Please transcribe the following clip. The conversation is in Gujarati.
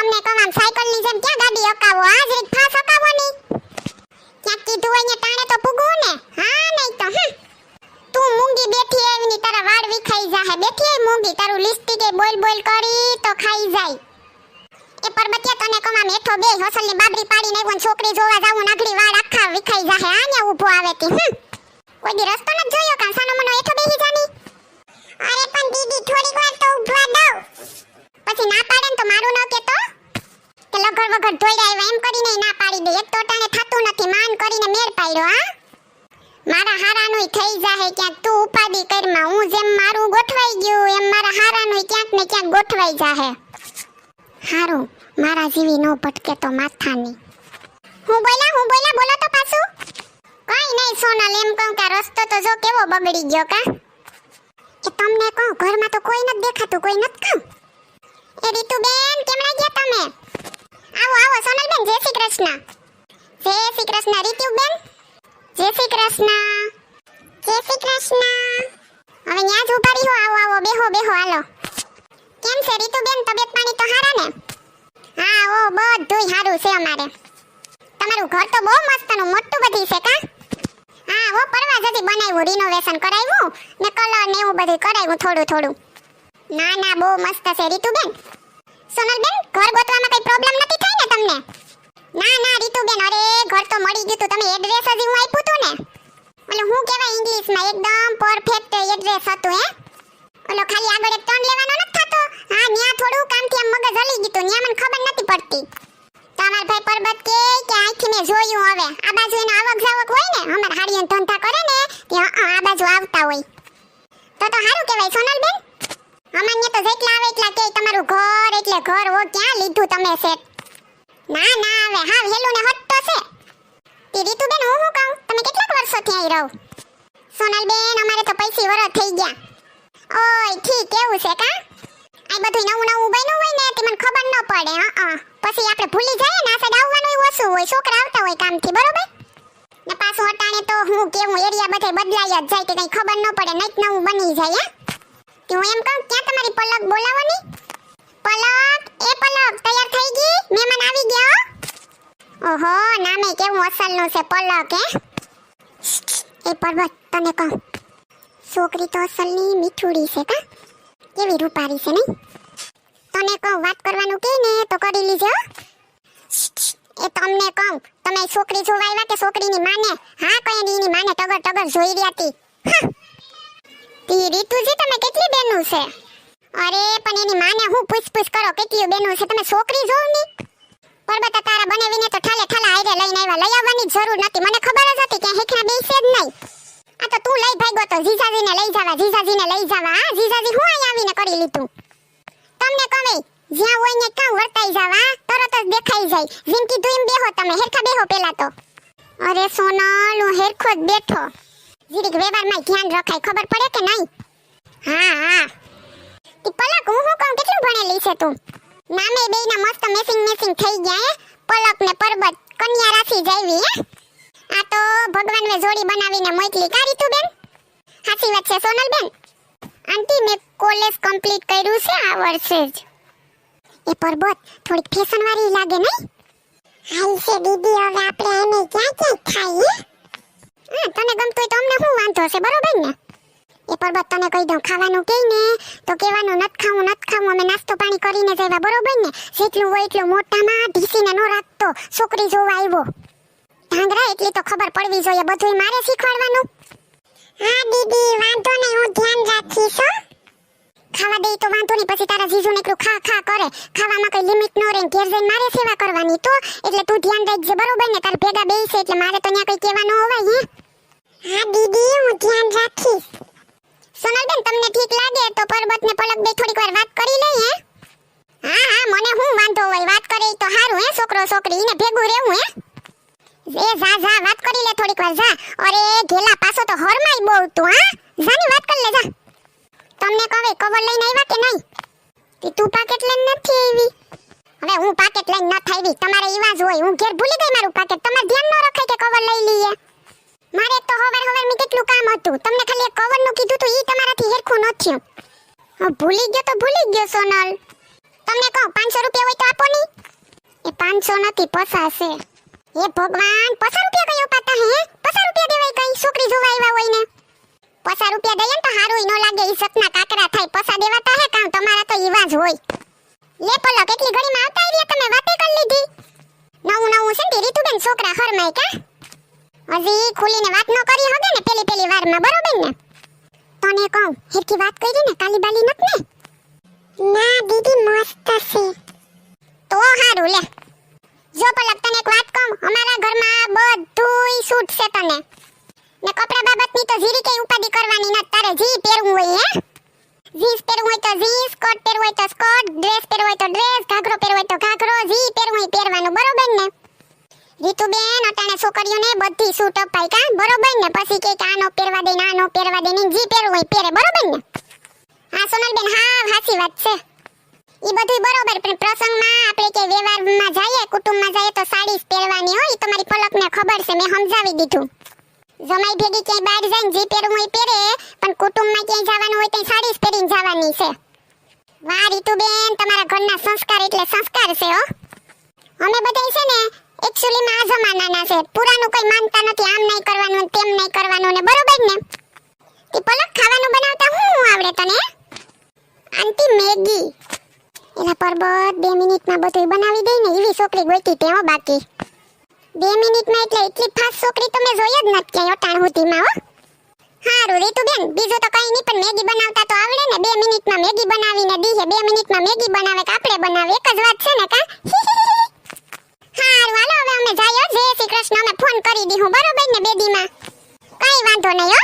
તમને કહું આમ સાયકલ ની જેમ ક્યાં ગાડી અકાવો આ જ રીત ફાસ અકાવો ની ક્યાં કીધું હોય ને ટાણે તો પૂગવું ને હા નહીં તો તું મૂંગી બેઠી આવી ની તારા વાળ વિખાઈ જાહે બેઠી આય મૂંગી તારું લિપસ્ટિક એ બોલ બોલ કરી તો ખાઈ જાય એ પરબતિયા તને કહું આમ હેઠો બે હસલ ની બાબરી પાડીને આવ્યો છોકરી જોવા જાવું નાગડી વાળ આખા વિખાઈ જાહે આને ઊભો આવે તી કોઈ દી રસ્તો ન જોયો કાં સાનો મનો હેઠો બેહી જાની અરે પણ દીદી થોડીક વાર તો ઊભવા દો પછી ના પાડે ને તો મારું ન કેતો કે લગર વગર ધોઈડા આવ્યા એમ કરીને ના પાડી દે એક તો ટાણે થાતું નથી માન કરીને મેર પાડ્યો હા મારા હારાનુંય થઈ જાહે ક્યાંક તું ઉપાડી કરમાં હું જેમ મારું ગોઠવાઈ ગયું એમ મારા હારાનુંય ક્યાંક ને ક્યાંક ગોઠવાઈ જાહે હારું મારા જીવી નો ભટકે તો માથાની હું બોલા બોલો તો પાછું કઈ નહીં સોનલ એમ કહું કે રસ્તો તો જો કેવો બગડી ગયો કા એ તમને કહું ઘરમાં તો કોઈ નથી દેખાતું કોઈ નથી કહું એ રીતુબેન કેમણા ગયા તમે આવો સોનલબેન જય શ્રી કૃષ્ણ રીતુબેન જય શ્રી કૃષ્ણ હવે ન્યા જ ઉભા રહ્યો આવો બેહો હાલો કેમ છે રીતુબેન તબિયત પાણી તો હારા ને હા ઓ બધુંય હારું છે અમારે તમારું ઘર તો બહુ મસ્તનું મોટું બધી છે કા હા ઓ પરવા જતી બનાવ્યું રિનોવેશન કરાવ્યું ને કલર ને એવું બધું કરાવ્યું થોડું ના બહુ મસ્ત છે રીતુબેન સોનલબેન ઘર ગોતવામાં કઈ પ્રોબ્લેમ નથી થઈ ને તમને ના રીતુબેન અરે ઘર તો મળી ગયું તું તમે એડ્રેસ હજી હું આપ્યું તું ને એટલે હું કહેવાય ઇંગ્લિશમાં એકદમ પરફેક્ટ એડ્રેસ હતું હે ઓલો ખાલી આગળ એક ટર્ન લેવાનો નથી થતો હા ન્યા થોડું કામથી આમ મગજ હલી ગયું ન્યા મને ખબર નથી પડતી તમાર ભાઈ પરબત કે આંખી મેં જોયું હવે આ બાજુ એને આવક જાવક હોય ને અમાર હાડીઓ ધંધા કરે ને ત્યાં આ બાજુ આવતા હોય તો હારું કહેવાય સોનલબેન અમાન્ય તો જેટલા આવે એટલા કે તમારું ઘર એટલે ઘર ઓ ક્યાં લીધું તમે સેટ ના હવે હા હેલું ને હટ તો છે તે રીતુબેન હું કહું તમે કેટલાક વર્ષોથી અહીં રહો સોનલબેન અમારે તો 25 વર્ષ થઈ ગયા ઓય ઠીક એવું છે કા આ બધું નવું બન્યું હોય ને તે મને ખબર ન પડે પછી આપણે ભૂલી જઈએ ને આ સાઈડ આવવાનું ઓછું હોય છોકરા આવતા હોય કામથી બરોબર ને પાછું અટાણે તો હું કેવું એરિયા બધે બદલાઈ જ જાય કે કઈ ખબર ન પડે નઈક નવું બની જાય હે હું એમ કહું ક્યાં તમારી પલક બોલાવવાની પલક તૈયાર થઈ ગઈ મહેમાન આવી ગયા ઓહો નામે કેવું અસલનું છે પલક હે એ પર્વત તને કહું છોકરી તો અસલની મીઠુડી છે કા કેવી રૂપારી છે નહીં તને કહું વાત કરવાનું કે ને તો કરી લીજો એ તમને કહું તમે છોકરી જોવા આવ્યા કે છોકરીની માને હા કઈ એની માને ટગર જોઈ રહી હતી તી રીતુજી તમે કેટલી બેનું છે અરે પણ એની માને હું પૂછ કરો કેટલી બેનું છે તમે છોકરી જોવ ની પરબત તારા બનાવીને તો ઠાલા આયરે લઈને આવ્યા લઈ આવવાની જરૂર નથી મને ખબર જ હતી કે હેખના બેસે જ નહીં આ તો તું લઈ ભાગ્યો તો જીજાજીને લઈ જવા હા જીજાજી હું અહીં આવીને કરી લીધું તમને કહે જ્યાં હોય ને કાં વર્તાઈ જવા તરત જ દેખાઈ જાય જેમ કીધું એમ બેહો તમે હેરખા બેહો પેલા તો અરે સોનલ હું હેરખો જ બેઠો જીરીક વ્યવહારમાં ધ્યાન રખાય ખબર પડે કે નહીં હા તી પલક હું કહું કેટલું ભણેલી છે તું નામે બેયના મસ્ત મેસિંગ થઈ ગયા હે પલક ને પરબત કન્યા રાશિ જાવી હે આ તો ભગવાન મે જોડી બનાવીને મોકલી કારી તું બેન હાચી વાત છે સોનલ બેન આંટી મે કોલેજ કમ્પ્લીટ કર્યું છે આ વર્ષે જ એ પરબત થોડીક ફેશન વાળી લાગે નહીં હાલ છે દીદી હવે આપણે એને ક્યાં ખાઈએ હા તને ગમતું હોય તો અમને શું વાંધો છે બરોબર ને એ પરબત તને કહી દઉં ખાવાનું કે ને તો કહેવાનું નત ખાવું અમે નાસ્તો પાણી કરીને જઈવા બરોબર ને જેટલું હોય એટલું મોટામાં ઢીસીને ન રાખતો છોકરી જોવા આવ્યો ઢાંગરા એટલી તો ખબર પડવી જોઈએ બધું મારે શીખવાડવાનું હા દીદી વાંધો નહીં હું ધ્યાન રાખીશ ખાવા દે તો વાંધો નહીં પછી તારા જીજુને એકલું ખા કરે ખાવામાં કઈ લિમિટ ન રહે ઘેર જઈને મારે સેવા કરવાની તો એટલે તું ધ્યાન રાખજે બરોબર ને તાર ભેગા બેસે એટલે મારે તો ન્યા કઈ કહેવાનું હોવાય હે હા દીદી હું ધ્યાન રાખીશ સોનલબેન તમને ઠીક લાગે તો પરબત ને પલક બે થોડીક વાર વાત કરી લઈએ હા મને હું વાંધો હોય વાત કરે તો હારું હે છોકરો છોકરી ને ભેગું રહેવું હે જા વાત કરી લે થોડીક વાર જા અરે ઘેલા પાછો તો હરમાઈ બહુ તું હા જાની વાત કરી લે જા તમને કહે કવર લઈને આવ્યા કે નહીં કે તું પાકેટ લઈને નથી આવી હવે હું પાકેટ લઈને ન થાવી તમારે ઈવા જ હોય હું ઘેર ભૂલી ગઈ મારું પાકેટ તમારે ધ્યાન ન રખાય કે કવર લઈ લઈએ મારે તો હવાર મી કેટલું કામ હતું તમને ખાલી કવર નું કીધું તો ઈ તમારાથી હેરખું ન થયું ભૂલી ગયો તો ભૂલી ગયો સોનલ તમને કહું 500 રૂપિયા હોય તો આપો ની નથી, પસા છે. હે ભગવાન, 50 રૂપિયા કયો પાતા હે? 50 રૂપિયા દેવાય કઈ છોકરી જોવા આવ્યા હોય ને? 50 રૂપિયા દઈએ ને તો હારું ન લાગે, ઇજ્જતના કાકરા થાય. પસા દેવાતા હે કામ તમારા તો ઈવા જ હોય. લે પલો કેટલી ઘડીમાં આવતા આવ્યા તમે, વાતે કરી લીધી. નવું છે ને રીતુબેન છોકરા હરમાય કા? હજી ખુલીને વાત ન કરી હગે ને પેલી વારમાં, બરોબર ને? તને કહું હેરકી વાત કરી ને, કાલી બાલી નત ને? ના દીદી મસ્ત છે. તો હારું લે. જો પલક તને એક વાત કહું, અમારા ઘરમાં બધુંય સૂટ છે તને. ને કપડા બાબતની તો જીરી કઈ ઉપાડી કરવાની ન, તારે જી પહેરવું હોય હે. જીન્સ પહેરવું હોય તો જીન્સ, સ્કર્ટ પહેરવું હોય તો સ્કર્ટ, ડ્રેસ પહેરવું હોય તો ડ્રેસ, ઘાઘરો પહેરવું હોય તો ઘાઘરો, જી પહેરવું હોય પહેરવાનું, બરોબર ને? રીતુબેન અટાણે છોકરીઓને બધી સૂટ અપાય કા, બરોબર ને? પછી કે આ નો પહેરવા દે, ના નો પહેરવા દે, ને જી પહેરવું હોય પહેરે, બરોબર ને? હા સોનલબેન, હા સાચી વાત છે. ઈ બધું બરોબર, પણ પ્રસંગમાં આપણે કે વ્યવહારમાં જઈએ, કુટુંબમાં જઈએ તો સાડી જ પહેરવાની હોય. ઈ તમારી પલકને ખબર છે, મેં સમજાવી દીધું. જમાઈ ભેગી ક્યાંય બહાર જઈને જી પહેરવું હોય પહેરે, પણ કુટુંબમાં ક્યાંય જવાનું હોય તો સાડી જ પહેરીને જવાની છે. વાહ રીતુબેન, તમારા ઘરના સંસ્કાર એટલે સંસ્કાર છે હો. અમે બધાય છે ને એક્ચ્યુઅલીમાં આ જમાનાના છે, પુરાનું કોઈ માનતા નથી, આમ નહીં કરવાનું તેમ નહીં કરવાનું ને, બરોબર ને? તી પલક ખાવાનું બનાવતા હું આવડે તને? આંટી મેગી. એલા પરબત 2 મિનિટમાં બધું બનાવી દે ને, એવી છોકરી ગોઈતી તે હો બાકી. 2 મિનિટમાં એટલે એટલી ફાસ્ટ છોકરી તમે જોઈ જ નથી ક્યાંય અટાણ સુધીમાં હો. હારું રીતુબેન, બીજું તો કઈ નહીં, પણ મેગી બનાવતા તો આવડે ને? 2 મિનિટમાં મેગી બનાવીને દીહે, 2 મિનિટમાં મેગી બનાવે કે આપણે બનાવે, એક જ વાત છે ને કા? હારું હાલો હવે અમે જાય. જય શ્રી કૃષ્ણ, અમે ફોન કરી દીધું, બરોબર ને? બેદીમાં કઈ વાંધો નહીં હો.